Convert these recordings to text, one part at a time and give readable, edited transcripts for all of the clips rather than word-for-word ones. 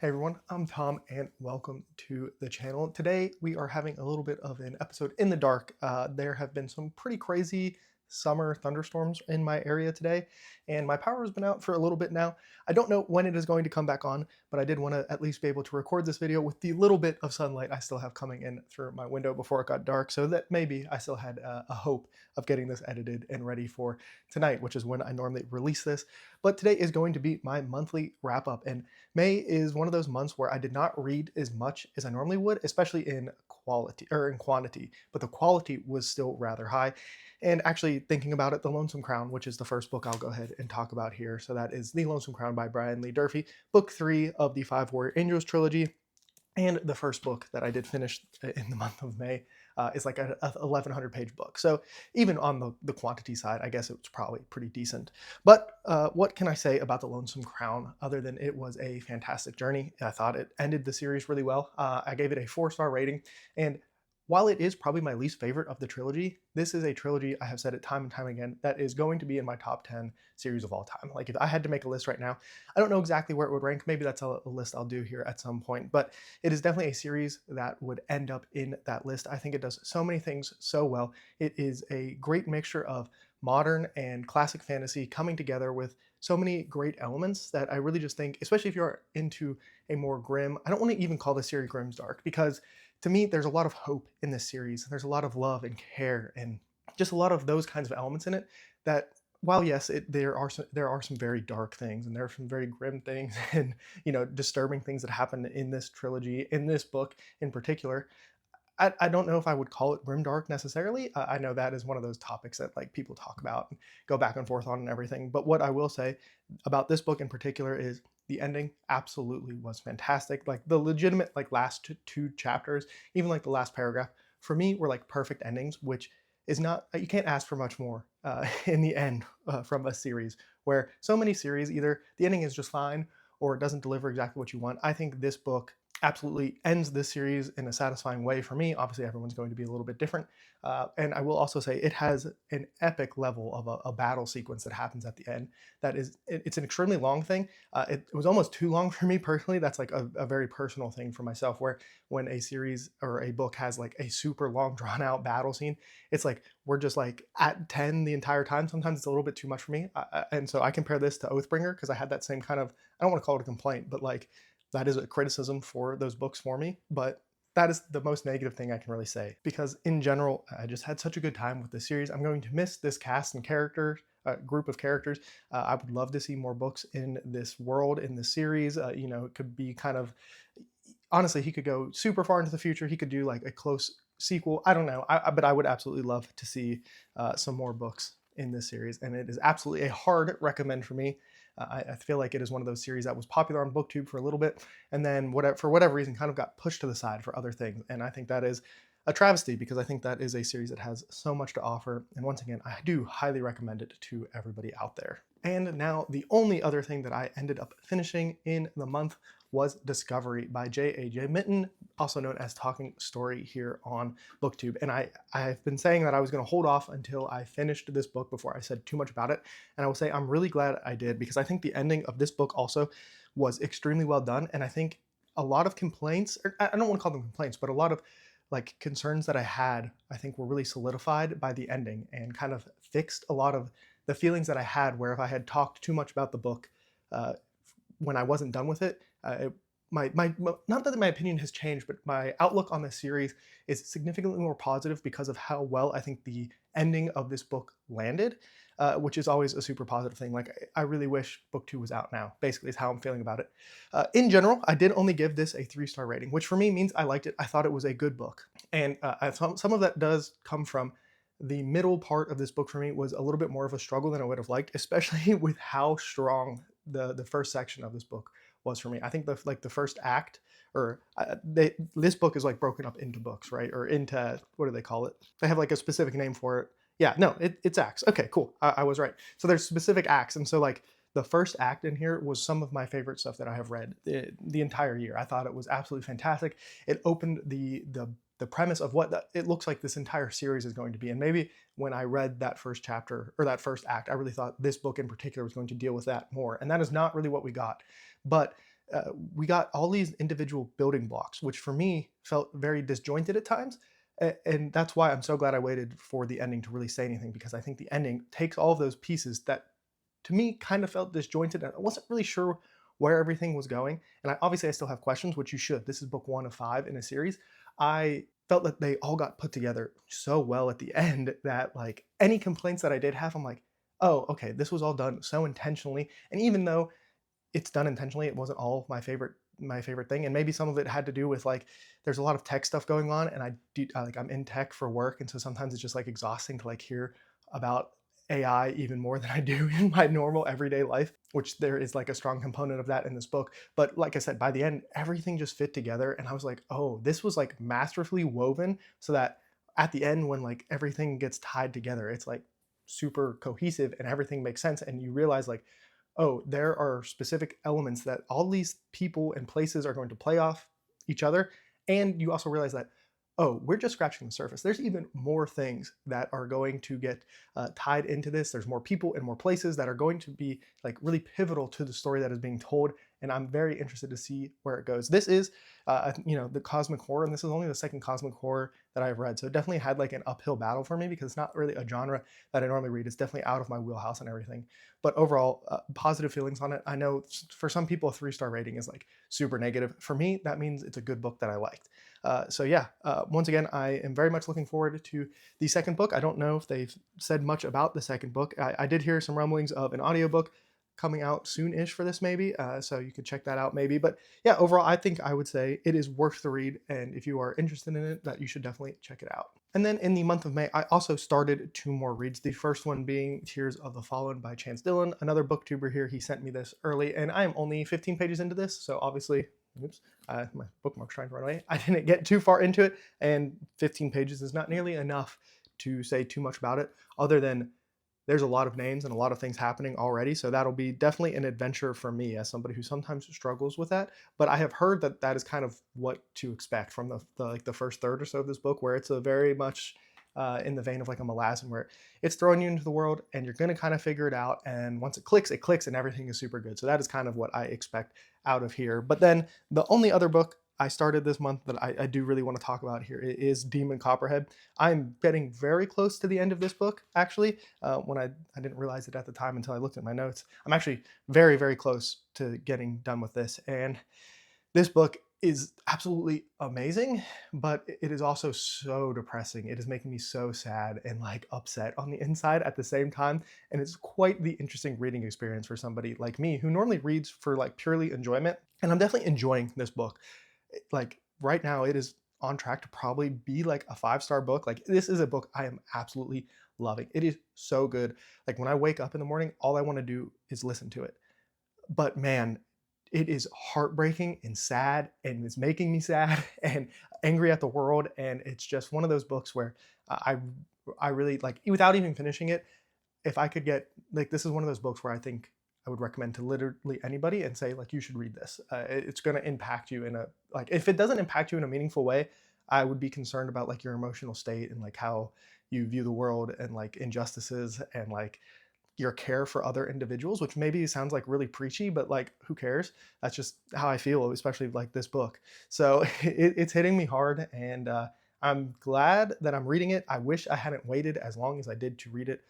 Hey everyone, I'm Tom and welcome to the channel. Today we are having a little bit of an episode in the dark. There have been some pretty crazy summer thunderstorms in my area today, and my power has been out for a little bit now. I don't know when it is going to come back on, but I did want to at least be able to record this video with the little bit of sunlight I still have coming in through my window before it got dark, so that maybe I still had a hope of getting this edited and ready for tonight, which is when I normally release this. But today is going to be my monthly wrap up, and May is one of those months where I did not read as much as I normally would, especially in quality or in quantity, but the quality was still rather high. And actually thinking about it, The Lonesome Crown, which is the first book I'll go ahead and talk about here. So that is The Lonesome Crown by Brian Lee Durfee, book 3 of the Five Warrior Angels trilogy. And the first book that I did finish in the month of May is like a 1,100 page book. So even on the quantity side, I guess it was probably pretty decent. But what can I say about The Lonesome Crown other than it was a fantastic journey? I thought it ended the series really well. I gave it a 4-star rating. And while it is probably my least favorite of the trilogy, this is a trilogy, I have said it time and time again, that is going to be in my top 10 series of all time. Like if I had to make a list right now, I don't know exactly where it would rank. Maybe that's a list I'll do here at some point, but it is definitely a series that would end up in that list. I think it does so many things so well. It is a great mixture of modern and classic fantasy coming together with so many great elements that I really just think, especially if you're into a more grim, I don't want to even call this series Grimsdark because to me, there's a lot of hope in this series. There's a lot of love and care and just a lot of those kinds of elements in it that while yes, there are some very dark things and there are some very grim things and disturbing things that happen in this trilogy, in this book in particular. I don't know if I would call it grimdark necessarily. I know that is one of those topics that like people talk about and go back and forth on and everything. But what I will say about this book in particular is the ending absolutely was fantastic. Like the legitimate like last two chapters, even like the last paragraph, for me were like perfect endings, which is not you can't ask for much more in the end from a series where so many series either the ending is just fine or it doesn't deliver exactly what you want. I think this book absolutely ends this series in a satisfying way for me. Obviously, everyone's going to be a little bit different. And I will also say it has an epic level of a battle sequence that happens at the end. It's an extremely long thing. It was almost too long for me personally. That's like a very personal thing for myself where when a series or a book has like a super long drawn out battle scene, it's like we're just like at 10 the entire time. Sometimes it's a little bit too much for me. And so I compare this to Oathbringer because I had that same kind of, I don't want to call it a complaint, but like that is a criticism for those books for me, but that is the most negative thing I can really say because in general, I just had such a good time with this series. I'm going to miss this cast and character group of characters. I would love to see more books in this world, in this series. It could be kind of, honestly, he could go super far into the future. He could do like a close sequel. I don't know, but I would absolutely love to see some more books in this series, and it is absolutely a hard recommend for me. I feel like it is one of those series that was popular on BookTube for a little bit, and then for whatever reason, kind of got pushed to the side for other things. And I think that is a travesty because I think that is a series that has so much to offer. And once again, I do highly recommend it to everybody out there. And now the only other thing that I ended up finishing in the month was Discovery by J.A.J. Mitten, also known as Talking Story here on BookTube. And I've been saying that I was going to hold off until I finished this book before I said too much about it. And I will say I'm really glad I did because I think the ending of this book also was extremely well done. And I think a lot of complaints, or I don't want to call them complaints, but a lot of like concerns that I had, I think were really solidified by the ending and kind of fixed a lot of the feelings that I had where if I had talked too much about the book when I wasn't done with it, my not that my opinion has changed, but my outlook on this series is significantly more positive because of how well I think the ending of this book landed, which is always a super positive thing. Like I really wish book 2 was out now, basically is how I'm feeling about it. In general, I did only give this a 3-star rating, which for me means I liked it. I thought it was a good book. And some of that does come from the middle part of this book for me was a little bit more of a struggle than I would have liked, especially with how strong the first section of this book was for me. I think the first act, or this book is like broken up into books, right? Or into, what do they call it? They have like a specific name for it. Yeah, no, it's acts. Okay, cool. I was right. So there's specific acts, and so like the first act in here was some of my favorite stuff that I have read the entire year. I thought it was absolutely fantastic. It opened the premise of what it looks like this entire series is going to be. And maybe when I read that first chapter or that first act, I really thought this book in particular was going to deal with that more. And that is not really what we got. But we got all these individual building blocks, which for me felt very disjointed at times. And that's why I'm so glad I waited for the ending to really say anything, because I think the ending takes all of those pieces that to me kind of felt disjointed, and I wasn't really sure where everything was going. And obviously I still have questions, which you should. This is book 1 of 5 in a series. I felt that they all got put together so well at the end that like any complaints that I did have, I'm like, oh, okay, this was all done so intentionally. And even though it's done intentionally, it wasn't all my favorite thing, and maybe some of it had to do with like there's a lot of tech stuff going on, and like I'm in tech for work, and so sometimes it's just like exhausting to like hear about AI even more than I do in my normal everyday life, which there is like a strong component of that in this book. But like I said, by the end, everything just fit together, and I was like, oh, this was like masterfully woven so that at the end, when like everything gets tied together, it's like super cohesive and everything makes sense, and you realize like, oh, there are specific elements that all these people and places are going to play off each other. And you also realize that, oh, we're just scratching the surface. There's even more things that are going to get tied into this. There's more people and more places that are going to be like really pivotal to the story that is being told. And I'm very interested to see where it goes. This is, the cosmic horror, and this is only the second cosmic horror that I've read. So it definitely had like an uphill battle for me because it's not really a genre that I normally read. It's definitely out of my wheelhouse and everything. But overall, positive feelings on it. I know for some people, a 3-star rating is like super negative. For me, that means it's a good book that I liked. So yeah, once again, I am very much looking forward to the second book. I don't know if they've said much about the second book. I did hear some rumblings of an audiobook coming out soon-ish for this maybe, so you could check that out maybe. But yeah, overall, I think I would say it is worth the read, and if you are interested in it, that you should definitely check it out. And then in the month of May, I also started 2 more reads. The first one being Tears of the Fallen by Chance Dillon, another booktuber here. He sent me this early, and I am only 15 pages into this, so obviously, oops, my bookmark's trying to run away. I didn't get too far into it, and 15 pages is not nearly enough to say too much about it, other than there's a lot of names and a lot of things happening already. So that'll be definitely an adventure for me as somebody who sometimes struggles with that. But I have heard that that is kind of what to expect from the first third or so of this book, where it's a very much in the vein of like a Malazan, where it's throwing you into the world and you're going to kind of figure it out. And once it clicks and everything is super good. So that is kind of what I expect out of here. But then the only other book I started this month that I do really want to talk about here is Demon Copperhead. I'm getting very close to the end of this book, actually. When I didn't realize it at the time until I looked at my notes. I'm actually very, very close to getting done with this. And this book is absolutely amazing, but it is also so depressing. It is making me so sad and like upset on the inside at the same time. And it's quite the interesting reading experience for somebody like me who normally reads for like purely enjoyment. And I'm definitely enjoying this book. Like right now, it is on track to probably be like a 5-star book. Like this is a book I am absolutely loving. It is so good. Like when I wake up in the morning, all I want to do is listen to it. But man, it is heartbreaking and sad, and it's making me sad and angry at the world. And it's just one of those books where I really like, without even finishing it, if I could get like, this is one of those books where I think I would recommend to literally anybody and say like, you should read this. It's going to impact you in a, like, if it doesn't impact you in a meaningful way, I would be concerned about like your emotional state and like how you view the world and like injustices and like your care for other individuals, which maybe sounds like really preachy, but like, who cares? That's just how I feel, especially like this book. So it's hitting me hard, and I'm glad that I'm reading it. I wish I hadn't waited as long as I did to read it.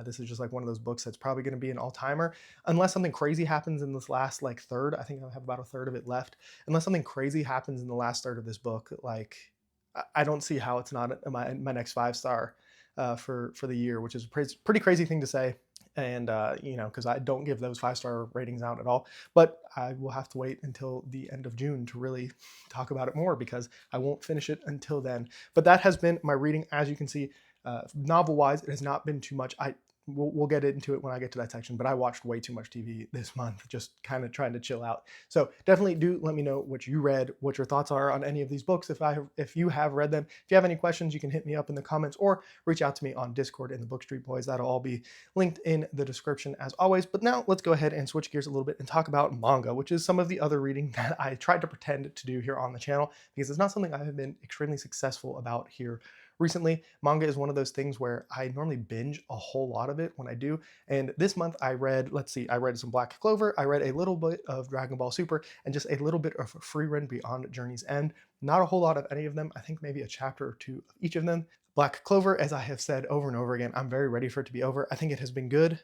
This is just like one of those books that's probably going to be an all-timer, unless something crazy happens in this last like third. I think I have about a third of it left. Unless something crazy happens in the last third of this book, like I don't see how it's not my next 5-star for the year, which is a pretty crazy thing to say. And because I don't give those 5-star ratings out at all. But I will have to wait until the end of June to really talk about it more, because I won't finish it until then. But that has been my reading. As you can see, novel-wise, it has not been too much. We'll get into it when I get to that section, but I watched way too much TV this month, just kind of trying to chill out. So definitely do let me know what you read, what your thoughts are on any of these books, if you have read them. If you have any questions, you can hit me up in the comments or reach out to me on Discord in the Book Street Boys. That'll all be linked in the description as always. But now let's go ahead and switch gears a little bit and talk about manga, which is some of the other reading that I tried to pretend to do here on the channel, because it's not something I have been extremely successful about here recently. Manga is one of those things where I normally binge a whole lot of it when I do. And this month I read, let's see, I read some Black Clover, I read a little bit of Dragon Ball Super, and just a little bit of Free Beyond Journey's End. Not a whole lot of any of them. I think maybe a chapter or two of each of them. Black Clover, as I have said over and over again, I'm very ready for it to be over. I think it has been good.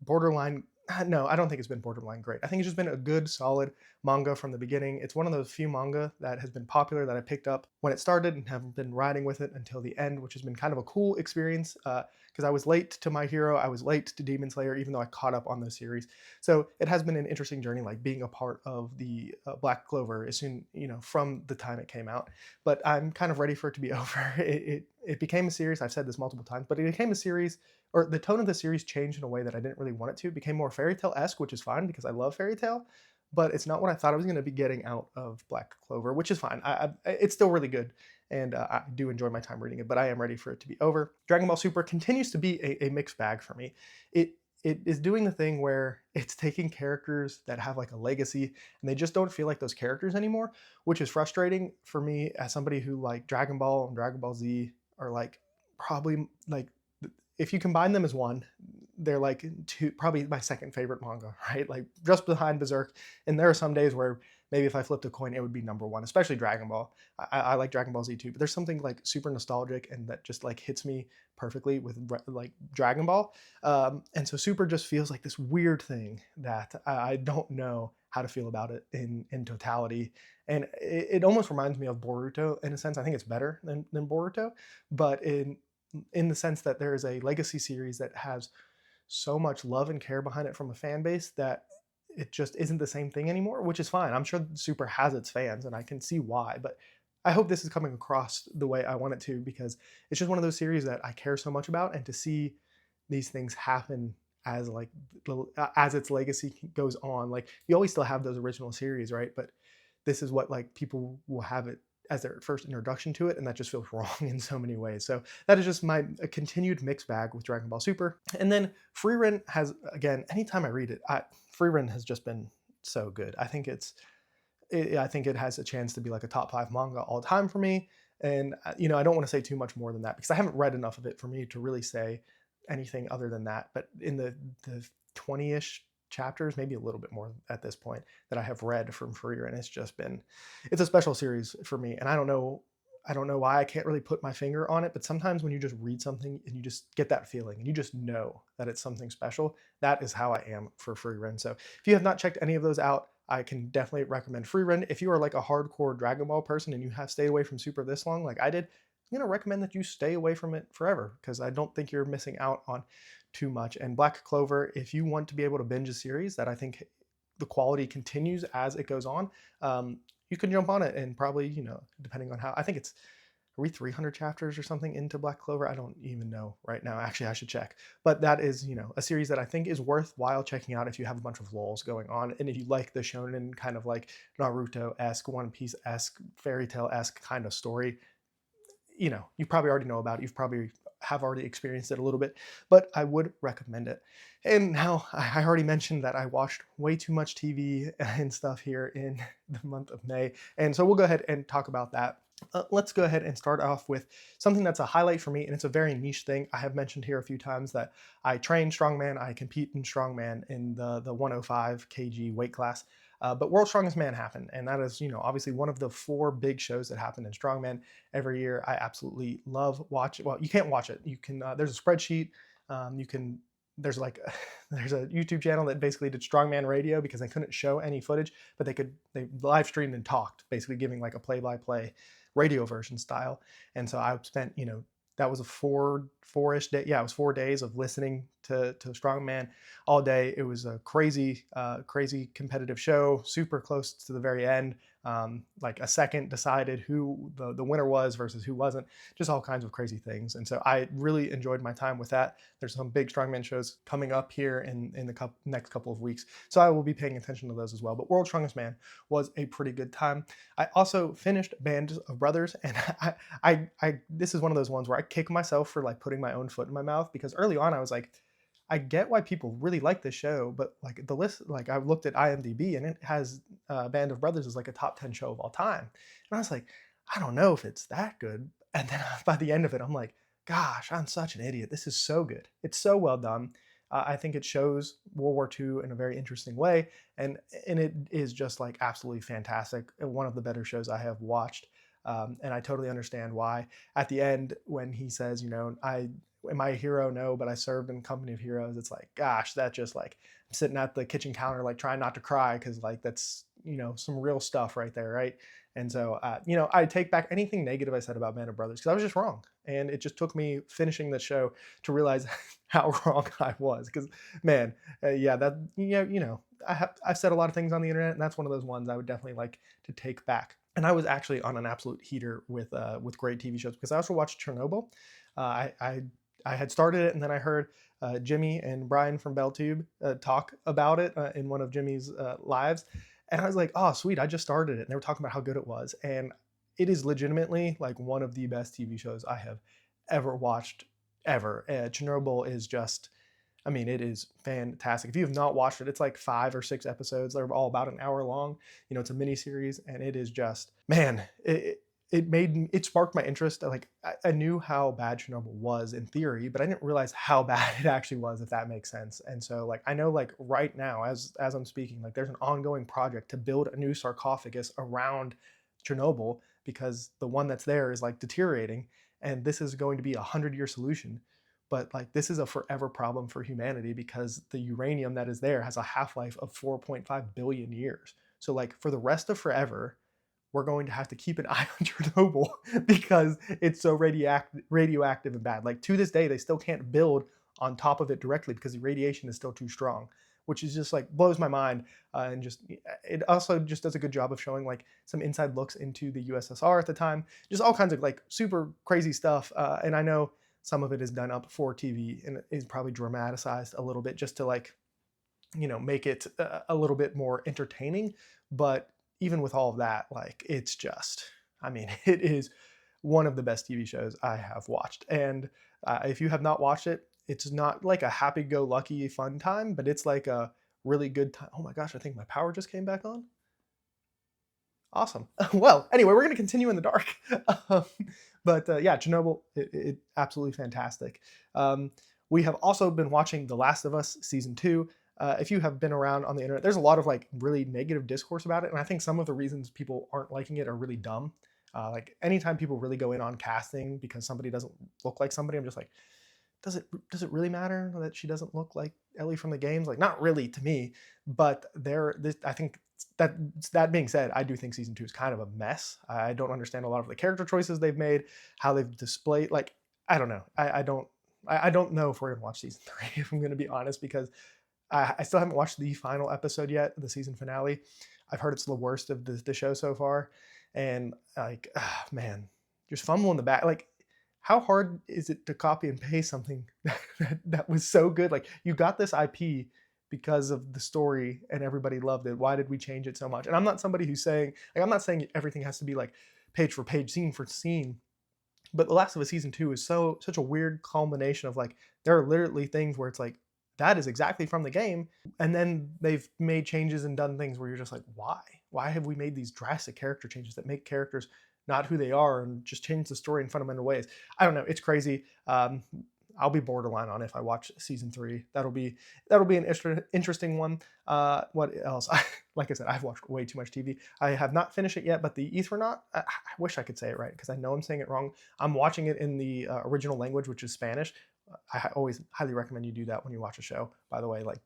Borderline, no, I don't think it's been borderline great. I think it's just been a good, solid manga from the beginning. It's one of those few manga that has been popular that I picked up when it started and have been riding with it until the end, which has been kind of a cool experience because I was late to My Hero, I was late to Demon Slayer, even though I caught up on those series. So it has been an interesting journey, like being a part of the Black Clover as soon, from the time it came out. But I'm kind of ready for it to be over. It became a series. I've said this multiple times, but it became a series, or the tone of the series changed in a way that I didn't really want it to. It became more fairy tale-esque, which is fine because I love fairy tale, but it's not what I thought I was going to be getting out of Black Clover, which is fine. It's still really good, and I do enjoy my time reading it, but I am ready for it to be over. Dragon Ball Super continues to be a mixed bag for me. It is doing the thing where it's taking characters that have like a legacy and they just don't feel like those characters anymore, which is frustrating for me as somebody who like Dragon Ball and Dragon Ball Z are like probably like, if you combine them as one, they're like two, probably my second favorite manga, right? Like just behind Berserk. And there are some days where maybe if I flipped a coin, it would be number one, especially Dragon Ball. I like Dragon Ball Z too, but there's something like super nostalgic and that just like hits me perfectly with like Dragon Ball. And so Super just feels like this weird thing that I don't know how to feel about it in totality. And it almost reminds me of Boruto in a sense. I think it's better than Boruto, but in the sense that there is a legacy series that has so much love and care behind it from a fan base that it just isn't the same thing anymore, which is fine. I'm sure Super has its fans and I can see why, but I hope this is coming across the way I want it to because it's just one of those series that I care so much about, and to see these things happen as like as its legacy goes on, like you always still have those original series, right? But this is what like people will have it as their first introduction to it, and that just feels wrong in so many ways. So that is just my continued mixed bag with Dragon Ball Super. And then Frieren has, again, anytime I read it, Frieren has just been so good. I think I think it has a chance to be like a top 5 manga all time for me. And I don't want to say too much more than that because I haven't read enough of it for me to really say anything other than that. But in the 20-ish chapters, maybe a little bit more at this point, that I have read from Freer, and it's a special series for me. And I don't know why I can't really put my finger on it, but sometimes when you just read something and you just get that feeling and you just know that it's something special, that is how I am for Frieren. So if you have not checked any of those out, I can definitely recommend Frieren. If you are like a hardcore Dragon Ball person and you have stayed away from Super this long like I did, I'm going to recommend that you stay away from it forever because I don't think you're missing out on too much. And Black Clover, if you want to be able to binge a series that I think the quality continues as it goes on, you can jump on it and probably, depending on how, I think are we 300 chapters or something into Black Clover? I don't even know right now. Actually, I should check. But that is, a series that I think is worthwhile checking out if you have a bunch of lulls going on. And if you like the shonen kind of like Naruto-esque, One Piece-esque, fairy tale-esque kind of story, you probably already know about it. You've probably have already experienced it a little bit, but I would recommend it. And now I already mentioned that I watched way too much TV and stuff here in the month of May. And so we'll go ahead and talk about that. Let's go ahead and start off with something that's a highlight for me, and it's a very niche thing. I have mentioned here a few times that I train strongman, I compete in strongman in the 105 kg weight class. But World's Strongest Man happened, and that is, obviously one of the 4 big shows that happen in strongman every year. I absolutely love watching. Well, you can't watch it. You can. There's a spreadsheet. You can. There's like there's a YouTube channel that basically did strongman radio because they couldn't show any footage, but they live streamed and talked, basically giving like a play-by-play radio version style. And so I spent, that was a four-ish day. Yeah, it was 4 days of listening to Strongman all day. It was a crazy competitive show, super close to the very end. Like a second decided who the winner was versus who wasn't, just all kinds of crazy things. And so I really enjoyed my time with that. There's some big strongman shows coming up here in the next couple of weeks, so I will be paying attention to those as well. But World's Strongest Man was a pretty good time. I also finished Band of Brothers, and I this is one of those ones where I kick myself for like putting my own foot in my mouth, because early on I was like, I get why people really like this show, but like the list, like I looked at IMDb and it has Band of Brothers as like a top 10 show of all time. And I was like, I don't know if it's that good. And then by the end of it, I'm like, gosh, I'm such an idiot. This is so good. It's so well done. I think it shows World War II in a very interesting way, and it is just like absolutely fantastic. One of the better shows I have watched, and I totally understand why. At the end, when he says, I am I a hero? No, but I served in company of heroes. It's like, gosh, that just like I'm sitting at the kitchen counter, like trying not to cry because like that's some real stuff right there, right? And so, I take back anything negative I said about Band of Brothers because I was just wrong. And it just took me finishing the show to realize how wrong I was. Because, man, yeah, that, I've said a lot of things on the internet, and that's one of those ones I would definitely like to take back. And I was actually on an absolute heater with great TV shows because I also watched Chernobyl. I had started it, and then I heard Jimmy and Brian from BellTube talk about it in one of Jimmy's lives. And I was like, oh, sweet, I just started it. And they were talking about how good it was. And it is legitimately like one of the best TV shows I have ever watched, ever. Chernobyl is just, I mean, it is fantastic. If you have not watched it, it's like 5 or 6 episodes. They're all about an hour long. It's a mini series, and it is just, man, it sparked my interest. Like I knew how bad Chernobyl was in theory, but I didn't realize how bad it actually was, if that makes sense. And so like I know like right now as I'm speaking, like there's an ongoing project to build a new sarcophagus around Chernobyl because the one that's there is like deteriorating, and this is going to be a 100-year solution. But like this is a forever problem for humanity because the uranium that is there has a half-life of 4.5 billion years. So like for the rest of forever, we're going to have to keep an eye on Chernobyl because it's so radioactive and bad. Like to this day, they still can't build on top of it directly because the radiation is still too strong, which is just like blows my mind. And just it also just does a good job of showing like some inside looks into the USSR at the time, just all kinds of like super crazy stuff. And I know some of it is done up for TV and is probably dramatized a little bit just to like make it a little bit more entertaining. But even with all of that, like it's just, I mean, it is one of the best TV shows I have watched. And if you have not watched it, it's not like a happy-go-lucky fun time, but it's like a really good time. Oh my gosh, I think my power just came back on. Awesome. Well, anyway, we're going to continue in the dark. um, but yeah, Chernobyl, it absolutely fantastic. We have also been watching The Last of Us season 2. If you have been around on the internet, there's a lot of like really negative discourse about it, and I think some of the reasons people aren't liking it are really dumb. Like anytime people really go in on casting because somebody doesn't look like somebody, I'm just like, does it really matter that she doesn't look like Ellie from the games? Like, not really to me. But I think that being said, I do think season 2 is kind of a mess. I don't understand a lot of the character choices they've made, how they've displayed. Like, I don't know. I don't know if we're gonna watch season 3 if I'm gonna be honest, because I still haven't watched the final episode yet, the season finale. I've heard it's the worst of the show so far, and like, man, just fumble in the back. Like, how hard is it to copy and paste something that was so good? Like, you got this IP because of the story and everybody loved it. Why did we change it so much? And I'm not somebody who's saying, like, I'm not saying everything has to be like page for page, scene for scene. But The Last of Us season 2 is such a weird culmination of like, there are literally things where it's like, that is exactly from the game. And then they've made changes and done things where you're just like, why? Why have we made these drastic character changes that make characters not who they are and just change the story in fundamental ways? I don't know. It's crazy. I'll be borderline on if I watch season 3. That'll be an interesting one. What else? Like I said, I've watched way too much TV. I have not finished it yet, but the Ethernaut, I wish I could say it right because I know I'm saying it wrong. I'm watching it in the original language, which is Spanish. I always highly recommend you do that when you watch a show, by the way. Like,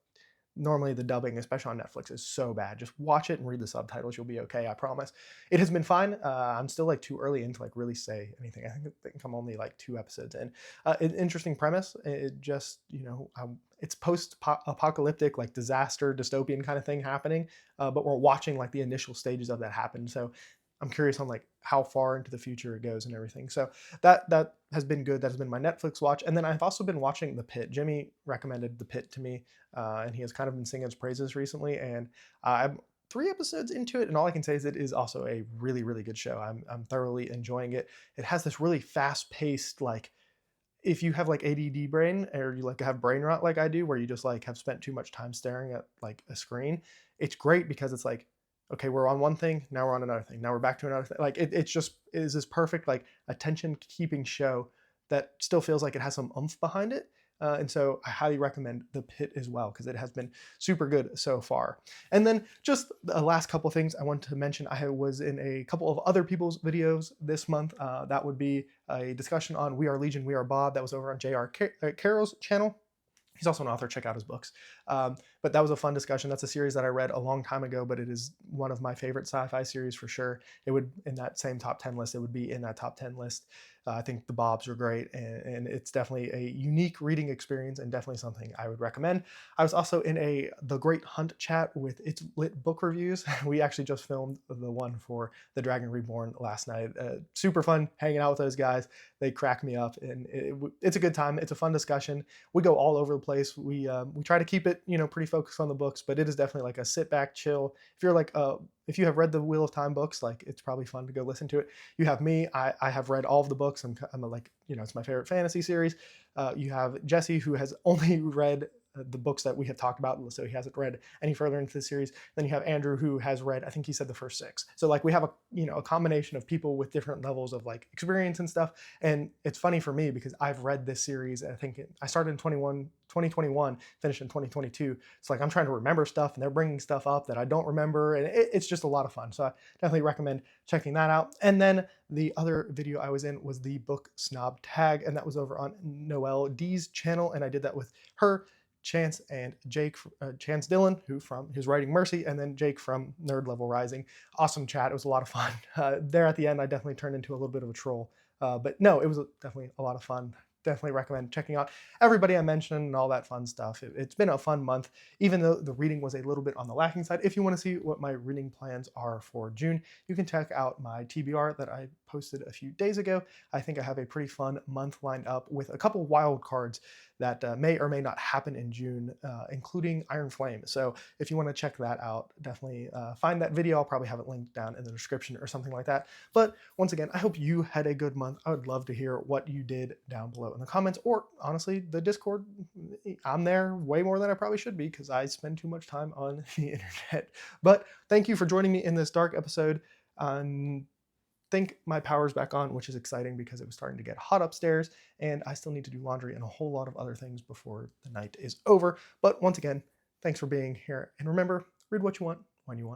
normally the dubbing, especially on Netflix, is so bad. Just watch it and read the subtitles. You'll be okay, I promise. It has been fine. I'm still like too early in to like really say anything. I think I'm only like 2 episodes in. An interesting premise. It just, it's post-apocalyptic, like disaster, dystopian kind of thing happening, but we're watching like the initial stages of that happen. So I'm curious on like how far into the future it goes and everything. So that has been good. That has been my Netflix watch. And then I've also been watching The Pit. Jimmy recommended The Pit to me, and he has kind of been singing its praises recently. And I'm 3 episodes into it, and all I can say is it is also a really, really good show. I'm thoroughly enjoying it. It has this really fast-paced, like, if you have like ADD brain, or you like have brain rot like I do, where you just like have spent too much time staring at like a screen, it's great because it's like Okay, we're on one thing, now we're on another thing, now we're back to another thing. Like it's just is this perfect like attention keeping show that still feels like it has some oomph behind it. And so I highly recommend The Pit as well because it has been super good so far. And then just the last couple of things I want to mention. I was in a couple of other people's videos this month. That would be a discussion on We Are Legion, We Are Bob. That was over on J.R. Carroll's channel. He's also an author. Check out his books. But that was a fun discussion. That's a series that I read a long time ago, but it is one of my favorite sci-fi series for sure. It would, in that same top 10 list, it would be in that top 10 list. I think the Bobs are great, and it's definitely a unique reading experience and definitely something I would recommend. I was also in The Great Hunt chat with It's Lit Book Reviews. We actually just filmed the one for The Dragon Reborn last night. Super fun hanging out with those guys. They crack me up, and it's a good time. It's a fun discussion. We go all over the place. We try to keep it, pretty focused on the books, but it is definitely like a sit back, chill. If you're like if you have read the Wheel of Time books, like it's probably fun to go listen to it. You have me. I have read all of the books. I'm like, it's my favorite fantasy series. You have Jesse, who has only read the books that we have talked about, so he hasn't read any further into the series. Then you have Andrew, who has read, I think he said the first 6. So like we have a combination of people with different levels of like experience and stuff. And it's funny for me because I've read this series. I think I started in 2021, finished in 2022. It's like I'm trying to remember stuff, and they're bringing stuff up that I don't remember, and it's just a lot of fun. So I definitely recommend checking that out. And then the other video I was in was the Book Snob Tag, and that was over on Noelle D's channel, and I did that with her, Chance, and Jake, Chance Dillon, who's writing Mercy, and then Jake from Nerd Level Rising. Awesome chat. It was a lot of fun. There at the end, I definitely turned into a little bit of a troll. But no, it was definitely a lot of fun. Definitely recommend checking out everybody I mentioned and all that fun stuff. It's been a fun month, even though the reading was a little bit on the lacking side. If you want to see what my reading plans are for June, you can check out my TBR that I posted a few days ago. I think I have a pretty fun month lined up with a couple wild cards that may or may not happen in June, including Iron Flame. So if you want to check that out, definitely find that video. I'll probably have it linked down in the description or something like that. But once again, I hope you had a good month. I would love to hear what you did down below in the comments, or honestly, the Discord. I'm there way more than I probably should be because I spend too much time on the internet. But thank you for joining me in this dark episode. Think my power's back on, which is exciting because it was starting to get hot upstairs, and I still need to do laundry and a whole lot of other things before the night is over. But once again, thanks for being here, and remember, read what you want when you want.